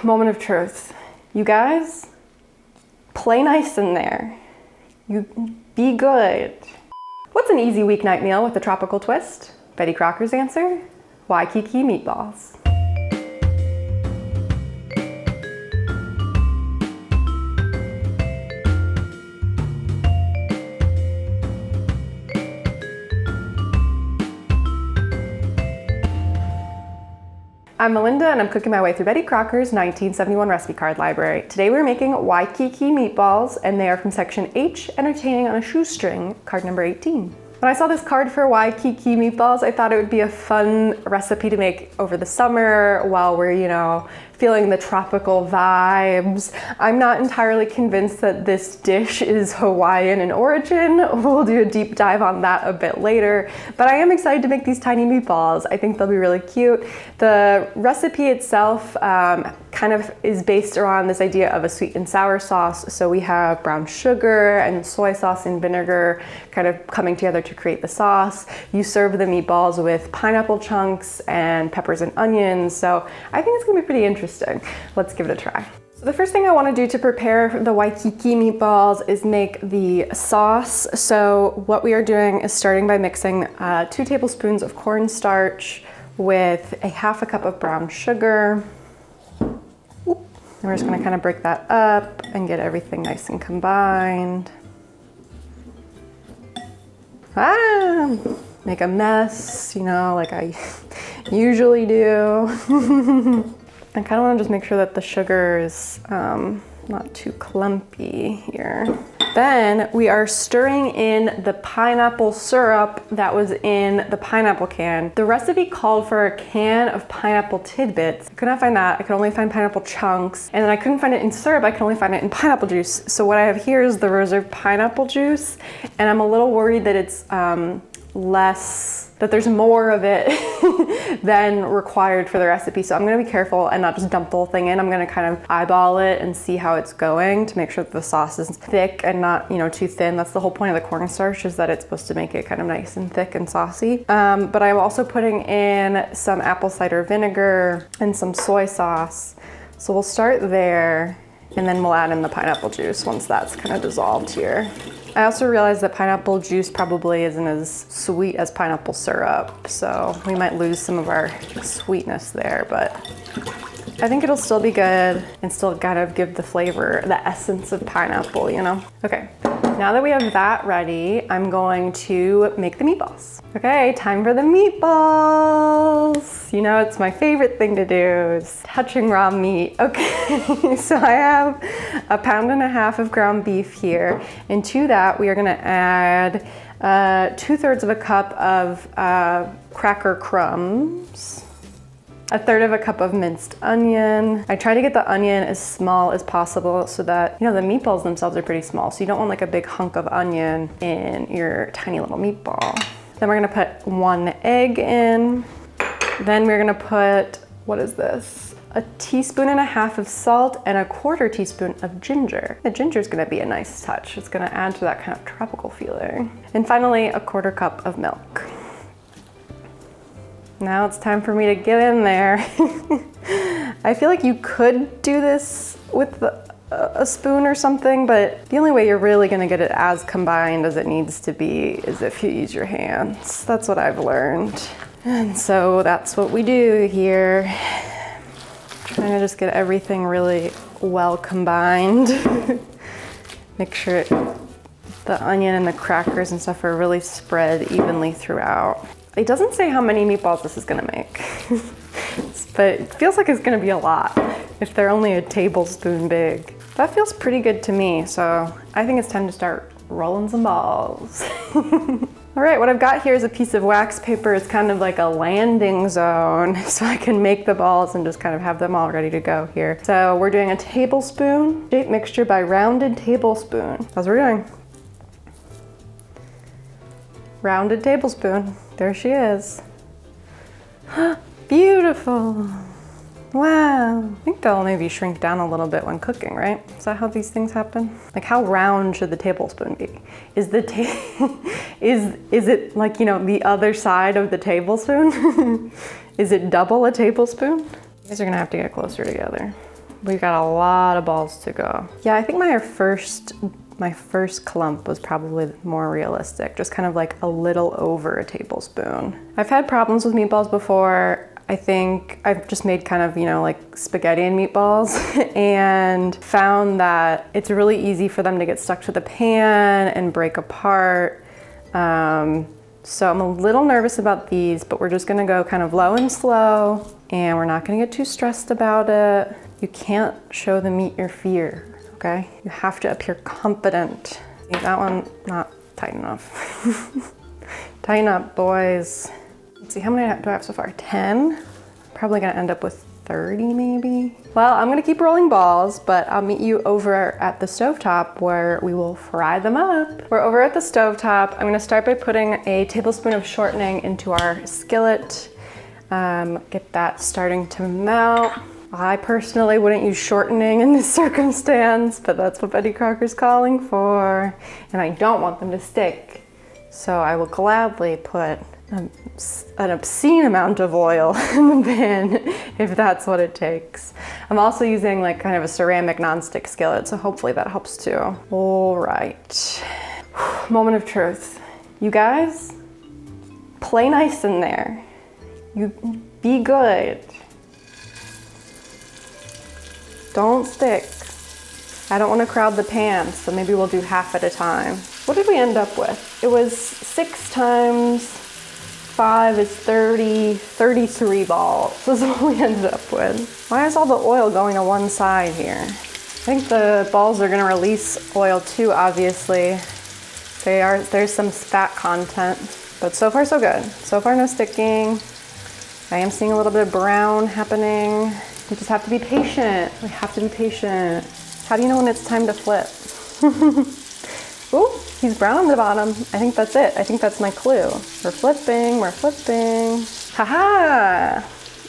Moment of truth. You guys, play nice in there. You be good. What's an easy weeknight meal with a tropical twist? Betty Crocker's answer, Waikiki Meatballs. I'm Melinda and I'm cooking my way through Betty Crocker's 1971 recipe card library. Today we're making Waikiki meatballs and they are from section H, entertaining on a shoestring, card number 18. When I saw this card for Waikiki meatballs, I thought it would be a fun recipe to make over the summer while we're, feeling the tropical vibes. I'm not entirely convinced that this dish is Hawaiian in origin. We'll do a deep dive on that a bit later, but I am excited to make these tiny meatballs. I think they'll be really cute. The recipe itself kind of is based around this idea of a sweet and sour sauce. So we have brown sugar and soy sauce and vinegar kind of coming together to create the sauce. You serve the meatballs with pineapple chunks and peppers and onions. So I think it's gonna be pretty interesting. Let's give it a try. So the first thing I want to do to prepare the Waikiki meatballs is make the sauce. So what we are doing is starting by mixing 2 tablespoons of cornstarch with a half a cup of brown sugar. And we're just going to kind of break that up and get everything nice and combined. Make a mess, like I usually do. I kind of want to just make sure that the sugar is not too clumpy here. Then we are stirring in the pineapple syrup that was in the pineapple can. The recipe called for a can of pineapple tidbits. I could not find that. I could only find pineapple chunks. And then I couldn't find it in syrup. I could only find it in pineapple juice. So what I have here is the reserved pineapple juice. And I'm a little worried that it's that there's more of it than required for the recipe. So I'm gonna be careful and not just dump the whole thing in. I'm gonna kind of eyeball it and see how it's going to make sure that the sauce is thick and not, too thin. That's the whole point of the cornstarch, is that it's supposed to make it kind of nice and thick and saucy. But I'm also putting in some apple cider vinegar and some soy sauce. So we'll start there and then we'll add in the pineapple juice once that's kind of dissolved here. I also realized that pineapple juice probably isn't as sweet as pineapple syrup, so we might lose some of our sweetness there, but I think it'll still be good and still kind of give the flavor, the essence of pineapple, Okay, now that we have that ready, I'm going to make the meatballs. Okay, time for the meatballs. It's my favorite thing to do, is touching raw meat. Okay, so I have 1.5 pounds of ground beef here, and to that we are gonna add 2/3 of a cup of cracker crumbs, 1/3 cup of minced onion. I try to get the onion as small as possible so that, the meatballs themselves are pretty small. So you don't want like a big hunk of onion in your tiny little meatball. Then we're gonna put 1 egg in. Then we're gonna put, what is this? 1.5 teaspoons of salt and 1/4 teaspoon of ginger. The ginger is gonna be a nice touch. It's gonna add to that kind of tropical feeling. And finally, 1/4 cup of milk. Now it's time for me to get in there. I feel like you could do this with a spoon or something, but the only way you're really gonna get it as combined as it needs to be is if you use your hands. That's what I've learned. And so that's what we do here. Trying to just get everything really well combined. Make sure the onion and the crackers and stuff are really spread evenly throughout. It doesn't say how many meatballs this is gonna make, but it feels like it's gonna be a lot if they're only a tablespoon big. That feels pretty good to me, so I think it's time to start rolling some balls. All right, what I've got here is a piece of wax paper. It's kind of like a landing zone, so I can make the balls and just kind of have them all ready to go here. So we're doing a tablespoon, shape mixture by rounded tablespoon. That's what we're doing. Rounded tablespoon. There she is. Beautiful. Wow. I think they'll maybe shrink down a little bit when cooking, right? Is that how these things happen? Like, how round should the tablespoon be? Is the is it like, the other side of the tablespoon? Is it double a tablespoon? You guys are gonna have to get closer together. We've got a lot of balls to go. Yeah, I think my first clump was probably more realistic, just kind of like a little over a tablespoon. I've had problems with meatballs before. I think I've just made kind of, you know, like spaghetti and meatballs and found that it's really easy for them to get stuck to the pan and break apart. So I'm a little nervous about these, but we're just gonna go kind of low and slow, and we're not gonna get too stressed about it. You can't show the meat your fear, okay? You have to appear confident. That one, not tight enough. Tighten up, boys. Let's see, how many do I have so far? 10? Probably gonna end up with 30 maybe. Well, I'm gonna keep rolling balls, but I'll meet you over at the stovetop where we will fry them up. We're over at the stovetop. I'm gonna start by putting a tablespoon of shortening into our skillet. Get that starting to melt. I personally wouldn't use shortening in this circumstance, but that's what Betty Crocker's calling for. And I don't want them to stick. So I will gladly put an obscene amount of oil in the pan if that's what it takes. I'm also using like kind of a ceramic nonstick skillet, so hopefully that helps too. All right, moment of truth. You guys, play nice in there. You be good. Don't stick. I don't want to crowd the pan, so maybe we'll do half at a time. What did we end up with? It was 6 times 5 is 30, 33 balls. This is what we ended up with. Why is all the oil going to one side here? I think the balls are gonna release oil too, obviously. There's some fat content, but so far so good. So far no sticking. I am seeing a little bit of brown happening. We just have to be patient. We have to be patient. How do you know when it's time to flip? Ooh, he's brown on the bottom. I think that's it. I think that's my clue. We're flipping, we're flipping. Haha!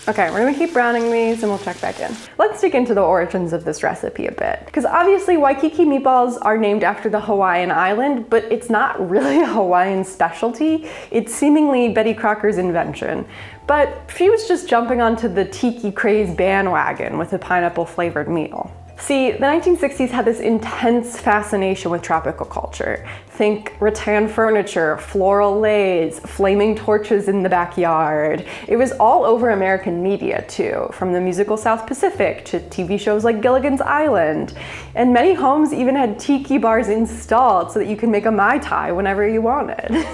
Okay, we're gonna keep browning these and we'll check back in. Let's dig into the origins of this recipe a bit. Because obviously Waikiki meatballs are named after the Hawaiian island, but it's not really a Hawaiian specialty. It's seemingly Betty Crocker's invention. But she was just jumping onto the tiki-craze bandwagon with a pineapple flavored meal. See, the 1960s had this intense fascination with tropical culture. Think rattan furniture, floral lays, flaming torches in the backyard. It was all over American media too, from the musical South Pacific to TV shows like Gilligan's Island. And many homes even had tiki bars installed so that you could make a Mai Tai whenever you wanted.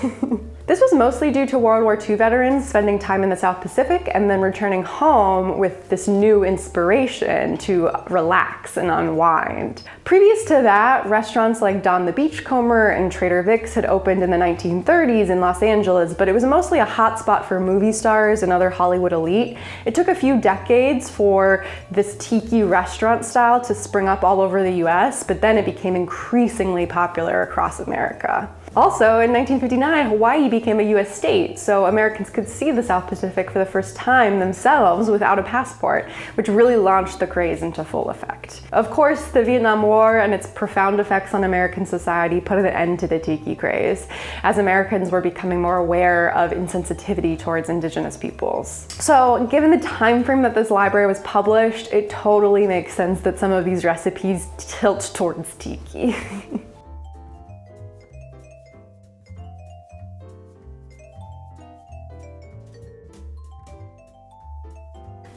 This was mostly due to World War II veterans spending time in the South Pacific and then returning home with this new inspiration to relax and unwind. Previous to that, restaurants like Don the Beachcomber and Trader Vic's had opened in the 1930s in Los Angeles, but it was mostly a hotspot for movie stars and other Hollywood elite. It took a few decades for this tiki restaurant style to spring up all over the US, but then it became increasingly popular across America. Also, in 1959, Hawaii became a US state, so Americans could see the South Pacific for the first time themselves without a passport, which really launched the craze into full effect. Of course, the Vietnam War and its profound effects on American society put an end to the tiki craze, as Americans were becoming more aware of insensitivity towards indigenous peoples. So, given the time frame that this library was published, it totally makes sense that some of these recipes tilt towards tiki.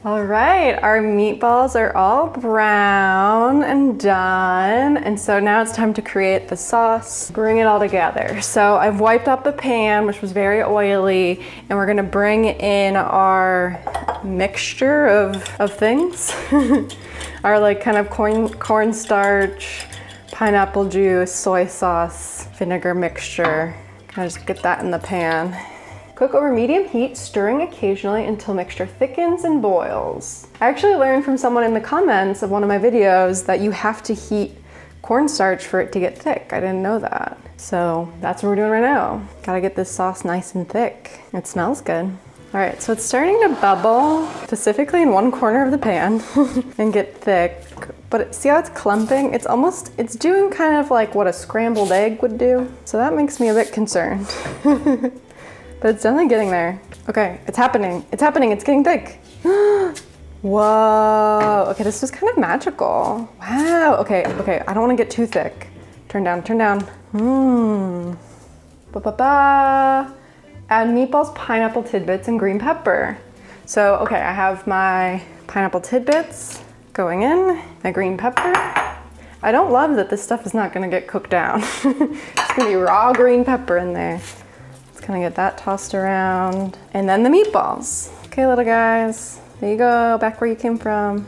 All right, our meatballs are all brown and done. And so now it's time to create the sauce, bring it all together. So I've wiped out the pan, which was very oily, and we're gonna bring in our mixture of things. Our like kind of cornstarch, pineapple juice, soy sauce, vinegar mixture. Kind of just get that in the pan. Cook over medium heat, stirring occasionally until mixture thickens and boils. I actually learned from someone in the comments of one of my videos that you have to heat cornstarch for it to get thick. I didn't know that. So that's what we're doing right now. Gotta get this sauce nice and thick. It smells good. All right, so it's starting to bubble, specifically in one corner of the pan, and get thick. But see how it's clumping? It's doing kind of like what a scrambled egg would do. So that makes me a bit concerned. But it's definitely getting there. Okay, it's happening. It's happening, it's getting thick. Whoa, okay, this was kind of magical. Wow, okay, I don't want to get too thick. Turn down, turn down. Ba-ba-ba. Add meatballs, pineapple tidbits, and green pepper. So, okay, I have my pineapple tidbits going in, my green pepper. I don't love that this stuff is not gonna get cooked down. It's gonna be raw green pepper in there. Let's kind of get that tossed around. And then the meatballs. Okay, little guys, there you go, back where you came from.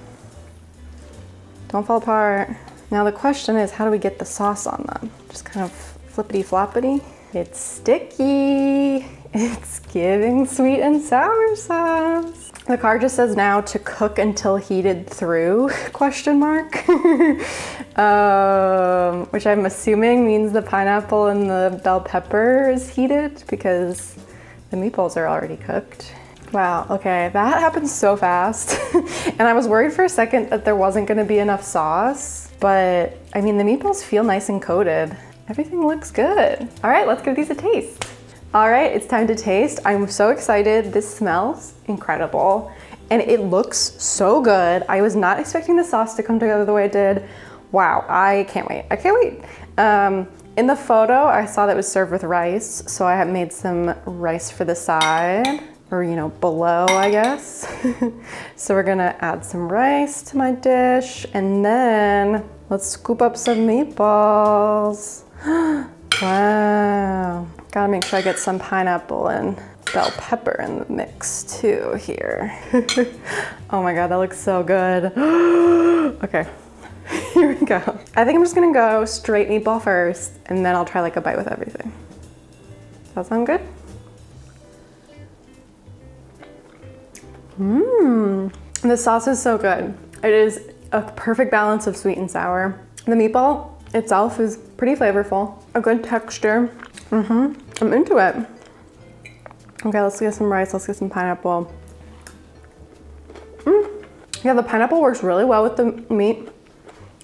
Don't fall apart. Now the question is, how do we get the sauce on them? Just kind of flippity floppity. It's sticky. It's giving sweet and sour sauce. The card just says now to cook until heated through, question mark. Which I'm assuming means the pineapple and the bell pepper is heated because the meatballs are already cooked. Wow, okay, that happened so fast. And I was worried for a second that there wasn't gonna be enough sauce, but I mean, the meatballs feel nice and coated. Everything looks good. All right, let's give these a taste. All right, it's time to taste. I'm so excited. This smells incredible and it looks so good. I was not expecting the sauce to come together the way it did. Wow, I can't wait. I can't wait. In the photo, I saw that it was served with rice, so I have made some rice for the side, or you know, below, I guess. So we're gonna add some rice to my dish and then let's scoop up some meatballs. Wow. Gotta make sure I get some pineapple and bell pepper in the mix too here. Oh my God, that looks so good. Okay, here we go. I think I'm just gonna go straight meatball first and then I'll try like a bite with everything. Does that sound good? The sauce is so good. It is a perfect balance of sweet and sour. The meatball itself is pretty flavorful, a good texture. I'm into it. Okay, let's get some rice, let's get some pineapple. Yeah, the pineapple works really well with the meat.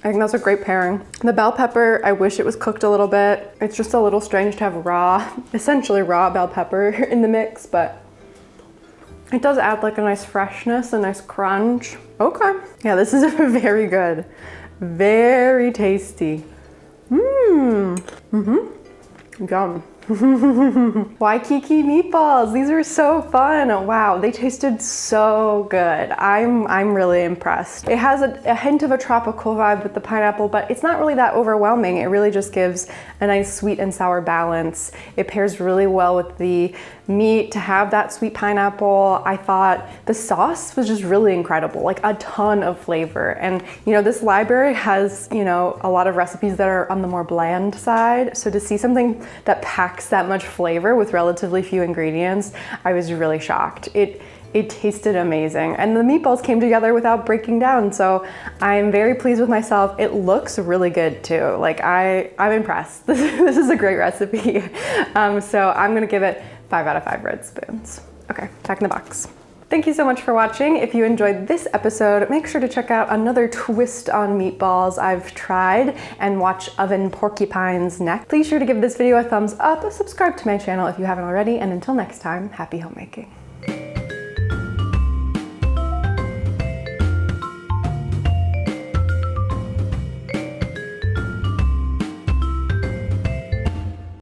I think that's a great pairing. The bell pepper, I wish it was cooked a little bit. It's just a little strange to have raw, essentially raw bell pepper in the mix, but it does add like a nice freshness, a nice crunch. Okay, yeah, this is very good. Very tasty. Yum. Waikiki meatballs, these were so fun. Wow, they tasted so good. I'm really impressed. It has a hint of a tropical vibe with the pineapple, but it's not really that overwhelming. It really just gives a nice sweet and sour balance. It pairs really well with the meat to have that sweet pineapple. I thought the sauce was just really incredible, like a ton of flavor. And you know, this library has, you know, a lot of recipes that are on the more bland side. So to see something that packs that much flavor with relatively few ingredients, I was really shocked. It tasted amazing. And the meatballs came together without breaking down. So I'm very pleased with myself. It looks really good too. Like I'm impressed. This is a great recipe. So I'm gonna give it 5 out of 5 red spoons. Okay, back in the box. Thank you so much for watching. If you enjoyed this episode, make sure to check out another twist on meatballs I've tried and watch Oven Porcupines next. Please sure to give this video a thumbs up, subscribe to my channel if you haven't already, and until next time, happy homemaking.